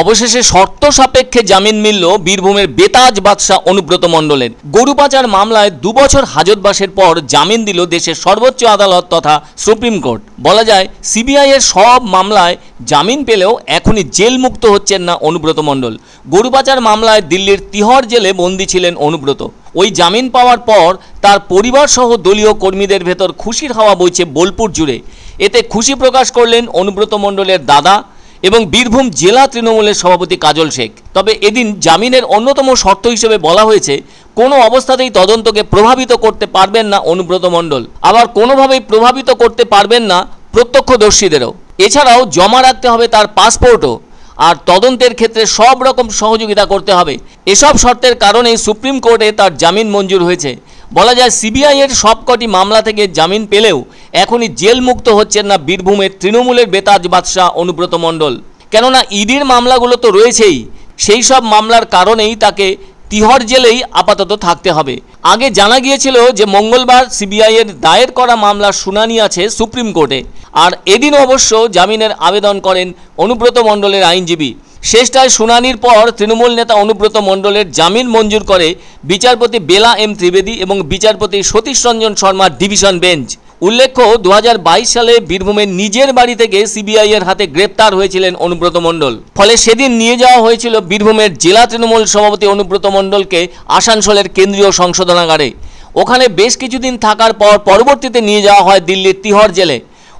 অবশেষে শর্ত সাপেক্ষে জামিন মিলল বীরভূমের বেতাজ বাদশাহ অনুব্রত মণ্ডলের। গরু পাচার মামলায় 2 বছর হাজতবাসের পর জামিন দিল দেশের সর্বোচ্চ আদালত তথা সুপ্রিম কোর্ট। বলা যায় সিবিআই এর সব মামলায় জামিন পেলেও এখনই জেল মুক্ত হচ্ছেন না অনুব্রত মণ্ডল। গরু পাচার মামলায় দিল্লির তিহর জেলে বন্দী ছিলেন অনুব্রত। ওই জামিন পাওয়ার পর তার পরিবার সহ দলীয় কর্মীদের ভেতর খুশির হাওয়া বইছে বোলপুর জুড়ে। এতে খুশি প্রকাশ করলেন অনুব্রত মণ্ডলের দাদা এবং বীরভূম জেলা তৃণমূলের সভাপতি কাজল শেখ। তবে এদিন জামিনের অন্যতম শর্ত হিসেবে বলা হয়েছে কোনো অবস্থাতেই তদন্তকে প্রভাবিত করতে পারবেন না অনুব্রত মণ্ডল, আবার কোনোভাবেই প্রভাবিত করতে পারবেন না প্রত্যক্ষদর্শীদেরও। এছাড়াও জমা রাখতে হবে তার পাসপোর্টও, আর তদন্তের ক্ষেত্রে সব রকম সহযোগিতা করতে হবে। এসব শর্তের কারণেই সুপ্রিম কোর্টে তার জামিন মঞ্জুর হয়েছে। বলা যায় সিবিআই এর সবকটি মামলা থেকে জামিন পেলেও এখনই জেল মুক্ত হচ্ছেন না বীরভূমের তৃণমূলের বেতাজ বাদশাহ অনুব্রত মণ্ডল। কেননা ইডির মামলাগুলো তো রয়েছেই, সেই সব মামলার কারণেই তাকে তিহর জেলেই আপাতত থাকতে হবে। আগে জানা গিয়েছিল যে মঙ্গলবার সিবিআই এর দায়ের করা মামলার শুনানি আছে সুপ্রিম কোর্টে, আর এদিন অবশ্য জামিনের আবেদন করেন অনুব্রত মণ্ডলের আইনজীবী। শেষটায় শুনানির পর তৃণমূল নেতা অনুব্রত মণ্ডলের জামিন মঞ্জুর করে বিচারপতি বেলা এম ত্রিবেদী এবং বিচারপতি সতীশ রঞ্জন শর্মার ডিভিশন বেঞ্চ। উল্লেখ্য 2022 সালে বীরভূমের নিজের বাড়ি থেকে সিবিআই এর হাতে গ্রেপ্তার হয়েছিলেন অনুব্রত মণ্ডল। ফলে সেদিন নিয়ে যাওয়া হয়েছিল বীরভূমের জেলা তৃণমূল সভাপতি অনুব্রত মণ্ডলকে আসানসোলের কেন্দ্রীয় সংশোধনাগারে। ওখানে বেশ কিছুদিন থাকার পর পরবর্তীতে নিয়ে যাওয়া হয় দিল্লির তিহর জেলে।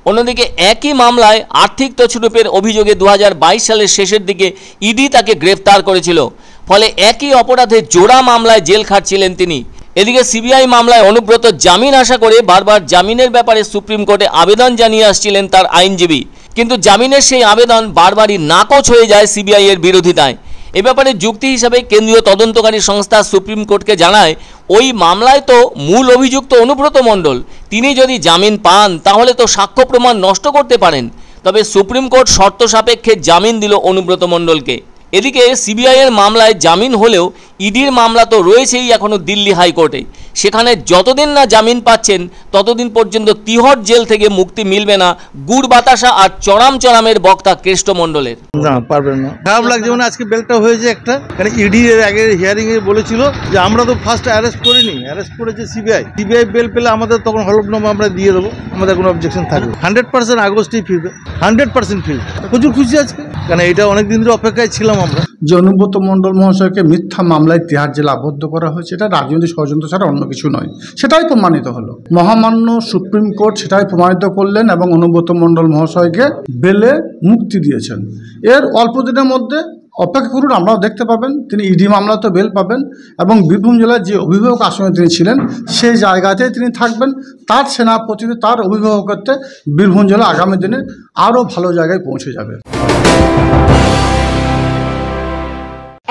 অন্যদিকে একই মামলায় আর্থিক তছরূপের অভিযোগে 2022 সালের শেষের দিকে ইডি তাকে গ্রেফতার করেছিল। ফলে একই অপরাধে জোড়া মামলায় জেল খাটছিলেন তিনি। এদিকে সিবিআই মামলায় অনুব্রত জামিন আশা করে বারবার জামিনের ব্যাপারে সুপ্রিম কোর্টে আবেদন জানিয়ে আসছিলেন তার আইনজীবী, কিন্তু জামিনের সেই আবেদন বারবারই নাকচ হয়ে যায় সিবিআই এর বিরোধিতায়। এ ব্যাপারে যুক্তি হিসাবে কেন্দ্রীয় তদন্তকারী সংস্থা সুপ্রিম কোর্টকে জানায় ওই মামলায় তো মূল অভিযুক্ত অনুব্রত মণ্ডল, তিনি যদি জামিন পান তাহলে তো সাক্ষ্য প্রমাণ নষ্ট করতে পারেন। তবে সুপ্রিম কোর্ট শর্ত সাপেক্ষে জামিন দিল অনুব্রত মণ্ডলকে। এদিকে সিবিআই এর মামলায় জামিন হলেও ইডির মামলা তো রয়েছেই এখনও দিল্লি হাইকোর্টে। সেখানে যতদিন না জামিন পাচ্ছেন ততদিন পর্যন্ত তিহর জেল থেকে মুক্তি মিলবে না গুড় বাতাসা আর চরামের বক্তা কেষ্ট মণ্ডলের। না, পারবেন না। খারাপ লাগছে মানে আজকে বেলটা হয়েছে একটা, কারণ ইডি এর আগে হিয়ারিং এ বলেছিল যে আমরা তো ফার্স্ট অ্যারেস্ট করিনি, অ্যারেস্ট করেছে সিবিআই। বেল পেলে আমাদের তখন হলফনামা আমরা দিয়ে দেবো, আমাদের কোনো অবজেকশন থাকবে। 100% আগস্টেই ফিরবে, 100% ফিরবে। প্রচুর খুশি আজকে, কারণ এটা অনেকদিন ধরে অপেক্ষায় ছিলাম আমরা। যে অনুব্রত মণ্ডল মহাশয়কে মিথ্যা মামলায় তিহার জেলে আবদ্ধ করা হয়েছে, এটা রাজনৈতিক ষড়যন্ত্র ছাড়া অন্য কিছু নয়, সেটাই প্রমাণিত হলো। মহামান্য সুপ্রিম কোর্ট সেটাই প্রমাণিত করলেন এবং অনুব্রত মণ্ডল মহাশয়কে বেলে মুক্তি দিয়েছেন। এর অল্প দিনের মধ্যে অপেক্ষা করুন, আমরাও দেখতে পাবেন তিনি ইডি মামলাতে বেল পাবেন এবং বীরভূম জেলার যে অভিভাবক আসনে তিনি ছিলেন সেই জায়গাতেই তিনি থাকবেন। তার সেনাপতিতে তার অভিভাবকত্বে বীরভূম জেলা আগামী দিনে আরও ভালো জায়গায় পৌঁছে যাবে।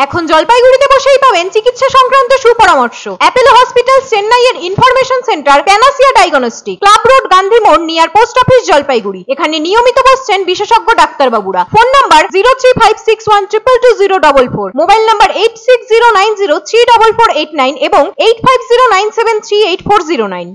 এখন জলপাইগুড়িতে বসেই পাবেন চিকিৎসা সংক্রান্ত সুপরামর্শ। অ্যাপেলো হসপিটাল চেন্নাই এর information centre panacea diagnostic, club road, Gandhi মোড়, নিয়ার পোস্ট অফিস, জলপাইগুড়ি। এখানে নিয়মিত বসছেন বিশেষজ্ঞ ডাক্তারবাবুরা। ফোন নাম্বার 0356120044, মোবাইল নাম্বার 8609034489 এবং 8509738409।